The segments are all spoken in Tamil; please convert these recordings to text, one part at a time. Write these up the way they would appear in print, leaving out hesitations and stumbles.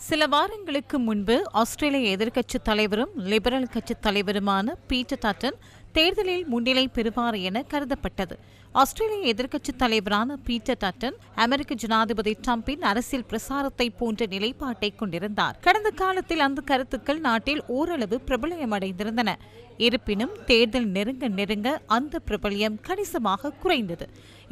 சில வாரங்களுக்கு முன்பு ஆஸ்திரேலிய எதிர்க்கட்சித் தலைவரும் லிபரல் கட்சித் தலைவருமான பீட்டர் டட்டன் தேர்தலில் முன்னிலை பெறுவார் என கருதப்பட்டது. ஆஸ்திரேலிய எதிர்க்கட்சித் தலைவரான பீட்டர் டட்டன் அமெரிக்க ஜனாதிபதி டிரம்பின் அரசியல் பிரசாரத்தை போன்ற நிலைப்பாட்டை கொண்டிருந்தார். கடந்த காலத்தில் அந்த கருத்துக்கள் நாட்டில் ஓரளவு பிரபலமடைந்திருந்தன. இருப்பினும் தேர்தல் நெருங்க அந்த பிரபல்யம் கணிசமாக குறைந்தது.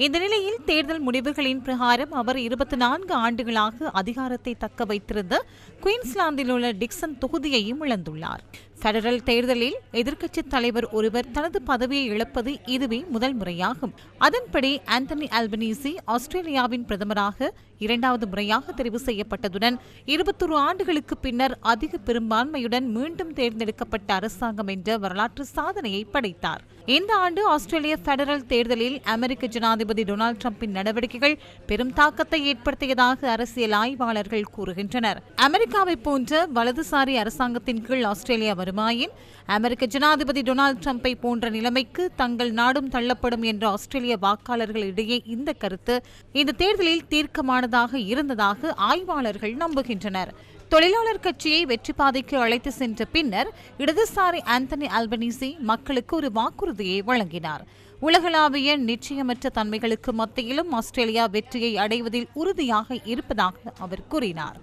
இந்த நிலையில் தேர்தல் முடிவுகளின் பிரகாரம் அவர் 24 ஆண்டுகளாக அதிகாரத்தை தக்க வைத்திருந்த குயின்ஸ்லாந்தில் உள்ள டிக்சன் தொகுதியையும் இழந்துள்ளார். பெடரல் தேர்தலில் எதிர்க்கட்சித் தலைவர் ஒருவர் தனது பதவியை இழப்பது இதுவே முதல் முறையாகும். அதன்படி ஆந்தனி அல்பனீசி ஆஸ்திரேலியாவின் பிரதமராக 2வது முறையாக தெரிவு செய்யப்பட்டதுடன் 21 ஆண்டுகளுக்கு பின்னர் அதிக பெரும்பான்மையுடன் மீண்டும் தேர்ந்தெடுக்கப்பட்ட அரசாங்கம் என்ற வரலாற்று சாதனையை படைத்தார். இந்த ஆண்டு ஆஸ்திரேலிய பெடரல் தேர்தலில் அமெரிக்க ஜனாதிபதி டொனால்டு டிரம்பின் நடவடிக்கைகள் பெரும் தாக்கத்தை ஏற்படுத்தியதாக அரசியல் ஆய்வாளர்கள் கூறுகின்றனர். அமெரிக்காவை போன்ற வலதுசாரி அரசாங்கத்தின் கீழ் ஆஸ்திரேலியா வருமாயின் அமெரிக்க ஜனாதிபதி டொனால்டு டிரம்பை போன்ற நிலைமைக்கு தங்கள் நாடும் தள்ளப்படும் என்ற ஆஸ்திரேலிய வாக்காளர்களிடையே இந்த கருத்து இந்த தேர்தலில் தீர்க்கமானதாக இருந்ததாக ஆய்வாளர்கள் நம்புகின்றனர். தொழிலாளர் கட்சியை வெற்றி பாதைக்கு அழைத்து சென்ற பின்னர் இடதுசாரி ஆந்தனி அல்பனீசி மக்களுக்கு ஒரு வாக்குறுதியை வழங்கினார். உலகளாவிய நிச்சயமற்ற தன்மைகளுக்கு மத்தியிலும் ஆஸ்திரேலியா வெற்றியை அடைவதில் உறுதியாக இருப்பதாக அவர் கூறினார்.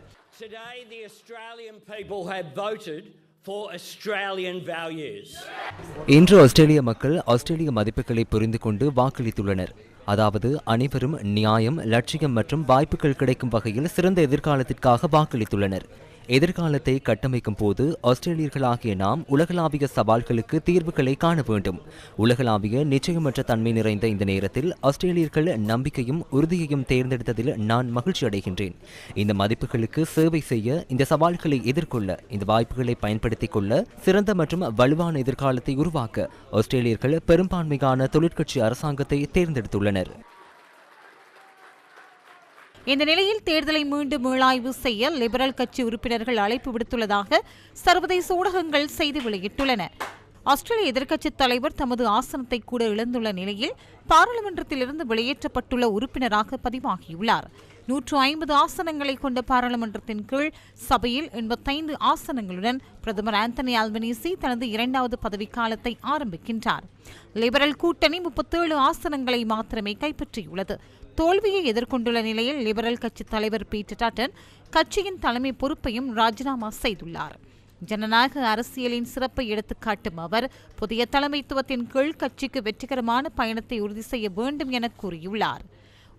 இன்று ஆஸ்திரேலிய மக்கள் ஆஸ்திரேலிய மதிப்புகளை புரிந்து கொண்டு வாக்களித்துள்ளனர். அதாவது அனைவரும் நியாயம், லட்சியம் மற்றும் வாய்ப்புகள் கிடைக்கும் வகையில் சிறந்த எதிர்காலத்திற்காக வாக்களித்துள்ளனர். எதிர்காலத்தை கட்டமைக்கும் போது ஆஸ்திரேலியர்களாகிய நாம் உலகளாவிய சவால்களுக்கு தீர்வுகளை காண வேண்டும். உலகளாவிய நிச்சயமற்ற தன்மை நிறைந்த இந்த நேரத்தில் ஆஸ்திரேலியர்கள் நம்பிக்கையும் உறுதியையும் தேர்ந்தெடுத்ததில் நான் மகிழ்ச்சி அடைகின்றேன். இந்த மதிப்புகளுக்கு சேவை செய்ய, இந்த சவால்களை எதிர்கொள்ள, இந்த வாய்ப்புகளை பயன்படுத்திக் கொள்ள, சிறந்த மற்றும் வலுவான எதிர்காலத்தை உருவாக்க ஆஸ்திரேலியர்கள் பெரும்பான்மையான தொழிற்கட்சி அரசாங்கத்தை தேர்ந்தெடுத்துள்ளனர். இந்த நிலையில் தேர்தலை மீண்டும் மீளாய்வு செய்ய லிபரல் கட்சி உறுப்பினர்கள் அழைப்பு விடுத்துள்ளதாக சர்வதேச ஊடகங்கள் செய்தி வெளியிட்டுள்ளன. ஆஸ்திரேலிய எதிர்க்கட்சித் தலைவர் தமது ஆசனத்தை கூட இழந்துள்ள நிலையில் பாராளுமன்றத்திலிருந்து வெளியேற்றப்பட்டுள்ள உறுப்பினராக பதிவாகியுள்ளார். 150 ஆசனங்களை கொண்ட பாராளுமன்றத்தின் கீழ் சபையில் 85 ஆசனங்களுடன் பிரதமர் ஆந்தனி அல்பனீசி தனது 2வது பதவிக்காலத்தை ஆரம்பிக்கின்றார். லிபரல் கூட்டணி 37 ஆசனங்களை மாத்திரமே கைப்பற்றியுள்ளது. தோல்வியை எதிர்கொண்டுள்ள நிலையில் லிபரல் கட்சி தலைவர் பீட்டர் டட்டன் கட்சியின் தலைமை பொறுப்பையும் ராஜினாமா செய்துள்ளார். ஜனநாயக அரசியலின் சிறப்பை எடுத்துக்காட்டும் அவர் புதிய தலைமைத்துவத்தின் கீழ் கட்சிக்கு வெற்றிகரமான பயணத்தை உறுதி செய்ய வேண்டும் என கூறியுள்ளார்.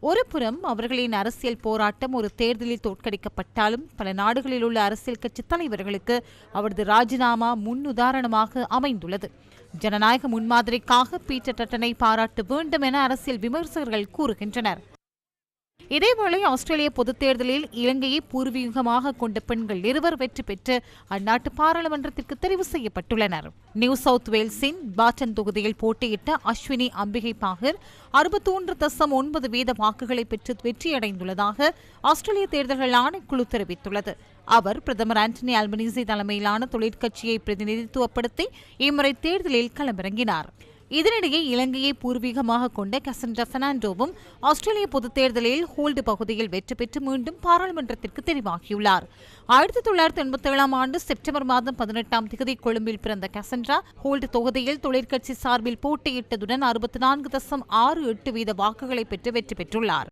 ஒருபுறம் அவர்களின் அரசியல் போராட்டம் ஒரு தேர்தலில் தோற்கடிக்கப்பட்டாலும் பல நாடுகளில் உள்ள அரசியல் கட்சி தலைவர்களுக்கு அவரது ராஜினாமா முன்னுதாரணமாக அமைந்துள்ளது. ஜனநாயக முன்மாதிரிக்காக பீட்டர் டட்டனை பாராட்ட வேண்டும் என அரசியல் விமர்சகர்கள் கூறுகின்றனர். இதேவேளை ஆஸ்திரேலிய பொதுத் தேர்தலில் இலங்கையை பூர்வீகமாக கொண்ட பெண்கள் 2 வெற்றி பெற்று அந்நாட்டு பாராளுமன்றத்திற்கு தெரிவு செய்யப்பட்டுள்ளனர். நியூ சவுத் வேல்ஸின் பாட்டன் தொகுதியில் போட்டியிட்ட அஸ்வினி அம்பிகை பாகர் 61.9% வாக்குகளை பெற்று வெற்றியடைந்துள்ளதாக ஆஸ்திரேலிய தேர்தல்கள் ஆணைக்குழு தெரிவித்துள்ளது. அவர் பிரதமர் ஆண்டனி அல்பனீசி தலைமையிலான தொழிற்கட்சியை பிரதிநிதித்துவப்படுத்தி இம்முறை தேர்தலில் களமிறங்கினார். இதனிடையே இலங்கையை பூர்வீகமாக கொண்ட கசண்டா பெர்னாண்டோவும் ஆஸ்திரேலிய பொதுத் தேர்தலில் ஹோல்டு பகுதியில் வெற்றி பெற்று மீண்டும் பாராளுமன்றத்திற்கு தெரிவாகியுள்ளார். 1987 ஆண்டு செப்டம்பர் மாதம் 18ஆம் தேதி கொழும்பில் பிறந்த கசண்டா ஹோல்டு தொகுதியில் தொழிற்கட்சி சார்பில் போட்டியிட்டதுடன் 64.68% வாக்குகளை பெற்று வெற்றி பெற்றுள்ளார்.